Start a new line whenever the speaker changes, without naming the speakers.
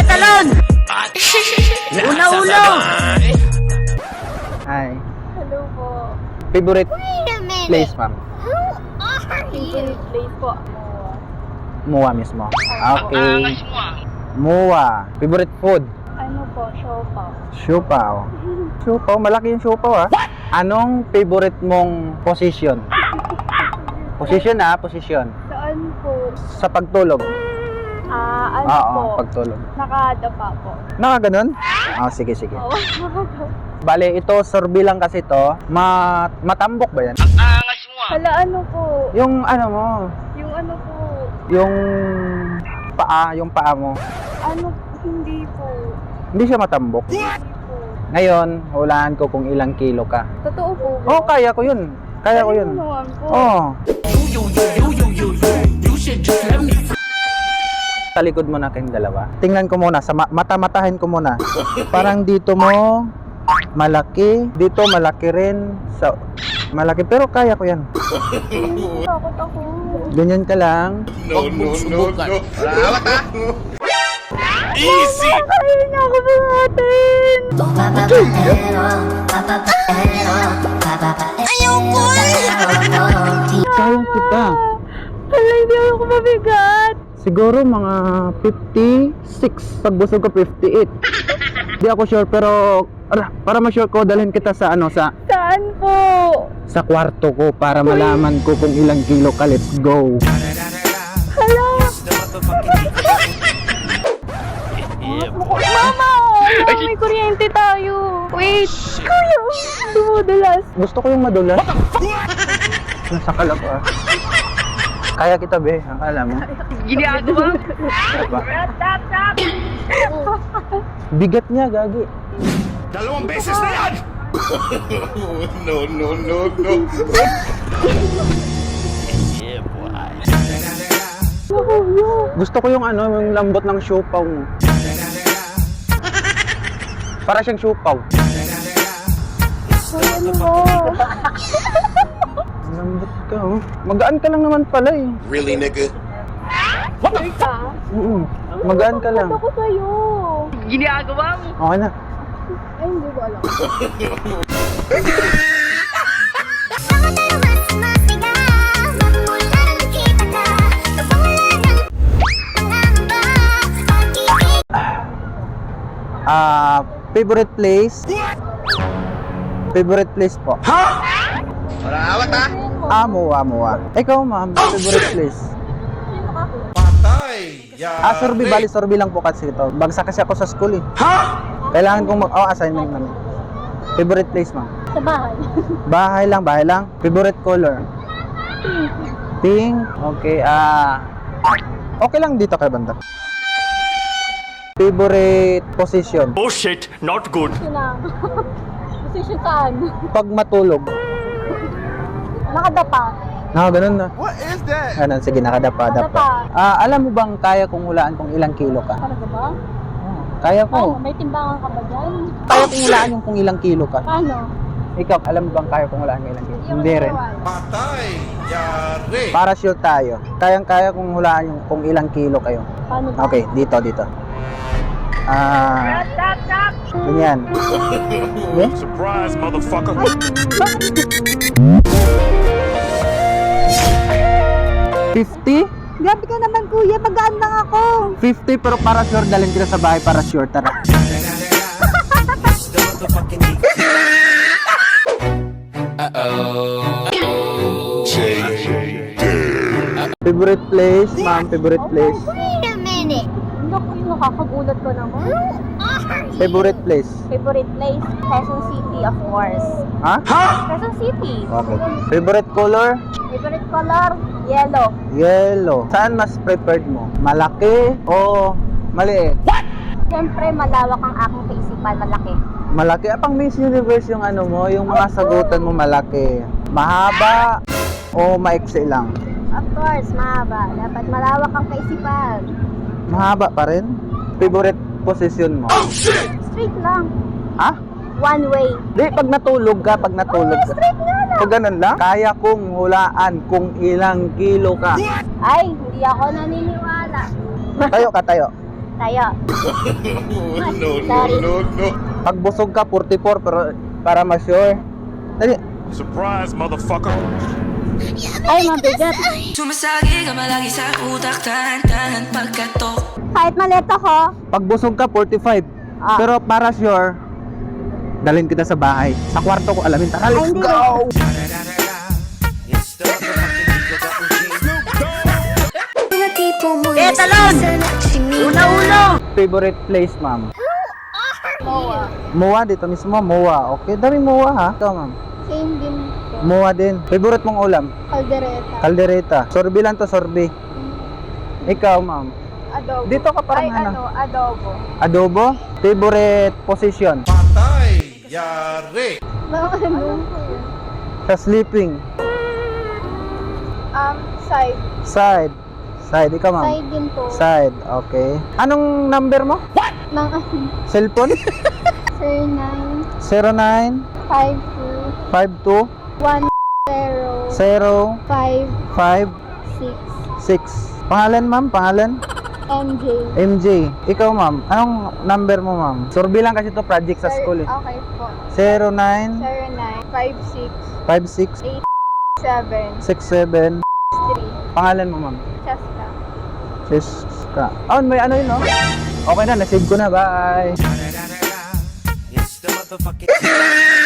Talon! Una-ulo!
Hi.
Hello po.
Favorite place, ma'am?
Favorite place po.
Mua mismo. Okay. Mua. Favorite food?
Ano po, siopaw.
Siopaw. Siopaw, malaki yung siopaw ah. Anong favorite mong position? Position position.
Saan po?
Sa pagtulog.
Ano
Oo,
po?
pagtulog.
Nakadapa po.
Nakaganon? Sige, sige.
Oo, nakadapa.
Bale, ito, sorbi lang kasi to. Matambok ba yan?
Hala, ano po?
Yung ano mo,
Yung ano po?
yung paa mo.
Ano, hindi po.
Hindi siya matambok.
Hindi po.
Ngayon, hulaan ko kung ilang kilo ka.
Totoo po ba?
Oh, kaya ko yun. Kaya ko yun.
Ano naman po?
Oh. Sa likod mo na kayong dalawa. Tingnan ko muna, sa mata-matahin ko muna. Parang dito mo, malaki. Dito, malaki rin. Malaki, pero kaya ko yan.
Takot ako.
Ganyan ka lang.
Easy!
Kaya niya ako buhatin!
Kaya kita.
Hala, hindi ako mabigat.
Siguro mga 56. Pag busog ko 58. Hindi ako sure pero para ma-sure ko dalhin kita sa
Saan po?
sa kwarto ko para malaman ko kung ilang kilo ka. Let's go.
Hala! Mama! May kuryente tayo. Wait! Kuya! Dumudulas.
Gusto ko yung madulas. Nasa kalap Kaya kita be, akala mo.
Ginagawa?
Diba? Bigat niya, gagi.
2 beses na yan! No.
Gusto ko yung yung lambot ng siopaw mo. Para siyang siopaw.
Ay, ano ba?
Lambot ka, Magaan ka lang naman pala eh.
Really, nigga?
Sure ka?
Magaan ka lang.
Ako sa'yo.
Okay na.
Ay, hindi ko alam.
Favorite place? Favorite place po.
Awat
Mua. Ikaw ma'am, favorite place?
Patay!
Sorbi lang po kasi ito. Bagsak kasi ako sa school eh. Kailangan kong assignment namin. Favorite place ma'am?
Sa bahay.
Bahay lang. Favorite color? Pink. Okay, okay lang dito kay banda. Favorite position?
Oh shit, not good.
Sinang. Position saan?
Pag matulog.
Nakadapa.
Ganun na.
What is that?
Sige, nakadapa. Alam mo bang kaya kong hulaan kung ilang kilo ka?
Talaga ba?
Kaya
Paano?
ko.
May timbangan ka ba dyan?
Kaya kong hulaan yung kung ilang kilo ka.
Paano?
Ikaw, alam mo bang kaya kong hulaan kung ilang kilo? Hindi rin.
Patay! Yari!
Para sure tayo. Kaya kong hulaan yung kung ilang kilo kayo.
Paano ba?
Okay, dito. Ganyan. Okay?
Surprise, motherfucker.
50?
Grabe ka naman kuya, magaan lang ako.
50 pero para sure dalhin kita sa bahay para sure. Tara. Favorite place, ma'am, favorite place.
Wait a minute. Naku, nakakagulat ko naman.
Favorite place.
Favorite place? Quezon City, of course.
Ha?
Quezon City.
Okay. Favorite color?
Favorite color? Yellow.
Yellow. Saan mas preferred mo? Malaki o maliit?
Siyempre, malawak ang aking kaisipan, malaki.
Malaki. Pang Miss Universe yung yung mga sagutan mo malaki. Mahaba o maiksi lang?
Of course, mahaba. Dapat malawak ang kaisipan.
Mahaba pa rin? Favorite position mo?
Straight lang.
Ha?
One way.
Di, pag natulog ka.
Straight nga lang.
Pag ganun lang, kaya kong hulaan kung ilang kilo ka.
Ay, hindi ako naniniwala.
Tayo ka, tayo.
Tayo.
No,
Sorry.
no.
Pag busog ka, 44, pero para ma-sure. Dali.
Surprise, motherfucker.
Ay, mabigat.
Sumasagi ka malagi sa utak, tahan-tahan pagkatok.
Kahit malit ako,
Pag busog ka, 45.
Ah.
Pero para sure, dalhin kita sa bahay. Sa kwarto ko, alamin. Tara, let's
hindi.
go!
Mga tipo mo yung talon! Una-uno!
Favorite place, ma'am?
MOA.
MOA dito mismo, MOA. Okay, daming MOA ha. Ikaw, ma'am.
Same din.
MOA din. Favorite mong ulam?
Caldereta.
Kaldereta. Sorbi lang to, sorbi. Ikaw, ma'am.
Adobo.
Dito ka parang
Ay,
ano?
adobo.
Adobo? Favorite position?
Patay, yari.
Ano?
Sa sleeping?
Side.
Side. Side. Ikaw, ma'am?
Side din po.
Side. Okay. Anong number mo?
Ng
Cellphone?
Sir 9,
09
52,
52
10,
0
5,
5
6,
6. Pangalan, ma'am? Pangalan?
MJ.
MJ. Ikaw, ma'am. Anong number mo, ma'am? Sorbi lang kasi to project sa school eh.
Okay po.
09
Sir 9,
56
56, 7,
67.
3.
Pangalan mo, ma'am?
Chaska.
Cheska. Oh, may ano yun, no? Okay na, nasave ko na. Bye.
It's the motherfucking